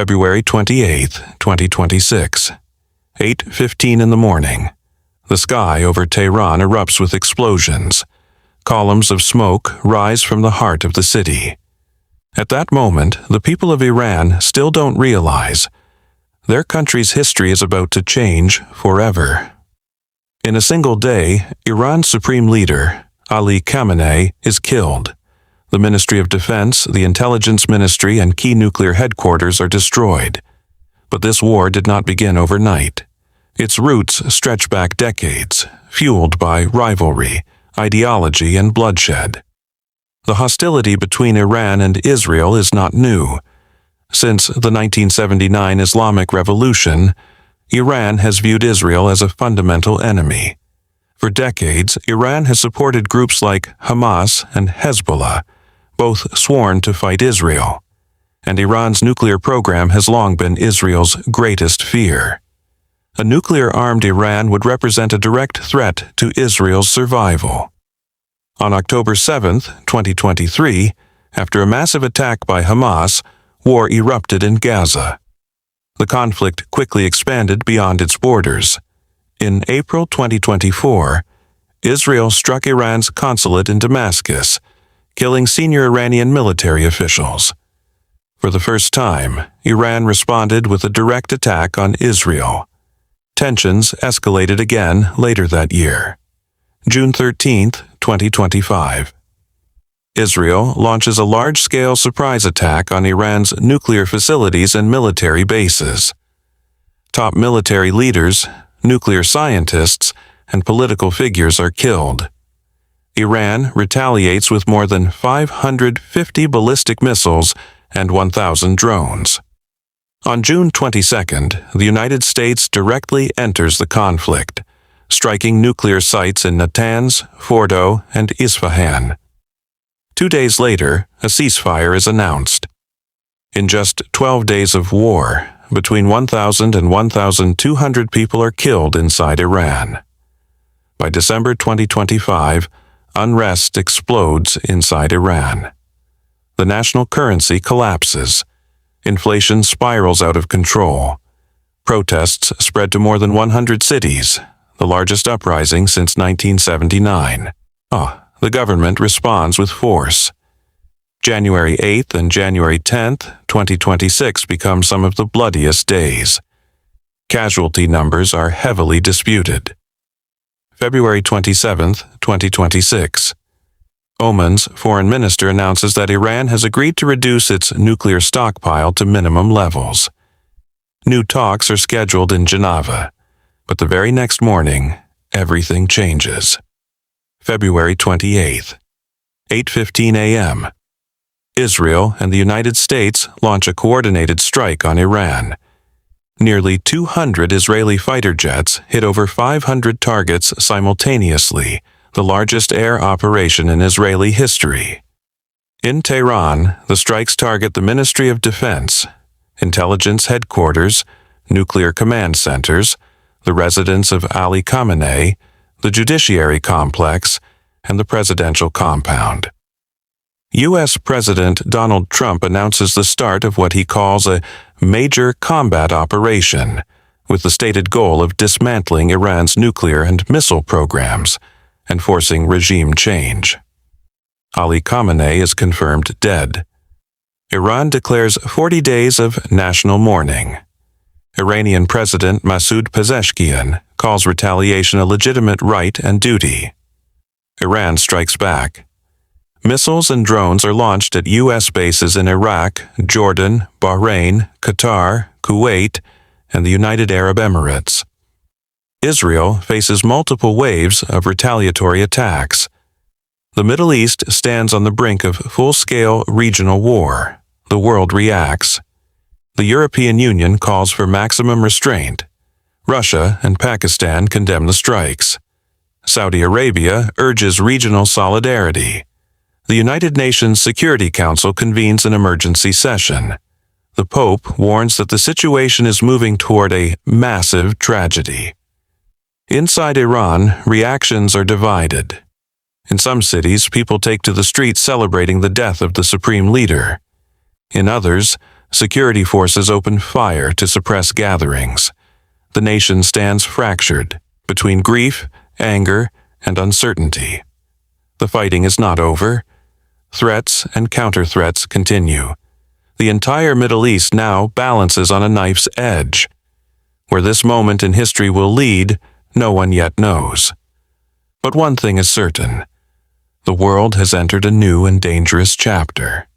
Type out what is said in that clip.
February 28, 2026, 8:15 in the morning. The sky over Tehran erupts with explosions. Columns of smoke rise from the heart of the city. At that moment, the people of Iran still don't realize their country's history is about to change forever. In a single day, Iran's Supreme Leader, Ali Khamenei, is killed. The Ministry of Defense, the Intelligence Ministry, and key nuclear headquarters are destroyed. But this war did not begin overnight. Its roots stretch back decades, fueled by rivalry, ideology, and bloodshed. The hostility between Iran and Israel is not new. Since the 1979 Islamic Revolution, Iran has viewed Israel as a fundamental enemy. For decades, Iran has supported groups like Hamas and Hezbollah, both sworn to fight Israel. And Iran's nuclear program has long been Israel's greatest fear. A nuclear-armed Iran would represent a direct threat to Israel's survival. On October 7, 2023, after a massive attack by Hamas, war erupted in Gaza. The conflict quickly expanded beyond its borders. In April 2024, Israel struck Iran's consulate in Damascus, killing senior Iranian military officials. For the first time, Iran responded with a direct attack on Israel. Tensions escalated again later that year. June 13, 2025. Israel launches a large-scale surprise attack on Iran's nuclear facilities and military bases. Top military leaders, nuclear scientists, and political figures are killed. Iran retaliates with more than 550 ballistic missiles and 1,000 drones. On June 22, the United States directly enters the conflict, striking nuclear sites in Natanz, Fordo, and Isfahan. 2 days later, a ceasefire is announced. In just 12 days of war, between 1,000 and 1,200 people are killed inside Iran. By December 2025, unrest explodes inside Iran. The national currency collapses. Inflation spirals out of control. Protests spread to more than 100 cities, the largest uprising since 1979. The government responds with force. January 8th and January 10th, 2026 become some of the bloodiest days. Casualty numbers are heavily disputed. February 27th, 2026. Oman's foreign minister announces that Iran has agreed to reduce its nuclear stockpile to minimum levels. New talks are scheduled in Geneva, but the very next morning, everything changes. February 28th, 8:15 a.m. Israel and the United States launch a coordinated strike on Iran. Nearly 200 Israeli fighter jets hit over 500 targets simultaneously, the largest air operation in Israeli history. In Tehran, the strikes target the Ministry of Defense, intelligence headquarters, nuclear command centers, the residence of Ali Khamenei, the judiciary complex, and the presidential compound. U.S. President Donald Trump announces the start of what he calls a major combat operation, with the stated goal of dismantling Iran's nuclear and missile programs and forcing regime change. Ali Khamenei is confirmed dead. Iran declares 40 days of national mourning. Iranian President Masoud Pezeshkian calls retaliation a legitimate right and duty. Iran strikes back. Missiles and drones are launched at U.S. bases in Iraq, Jordan, Bahrain, Qatar, Kuwait, and the United Arab Emirates. Israel faces multiple waves of retaliatory attacks. The Middle East stands on the brink of full-scale regional war. The world reacts. The European Union calls for maximum restraint. Russia and Pakistan condemn the strikes. Saudi Arabia urges regional solidarity. The United Nations Security Council convenes an emergency session. The Pope warns that the situation is moving toward a massive tragedy. Inside Iran, reactions are divided. In some cities, people take to the streets celebrating the death of the supreme leader. In others, Security forces open fire to suppress gatherings. The nation stands fractured between grief, anger, and uncertainty. The fighting is not over. Threats and counter-threats continue. The entire Middle East now balances on a knife's edge. Where this moment in history will lead, no one yet knows. But one thing is certain: the world has entered a new and dangerous chapter.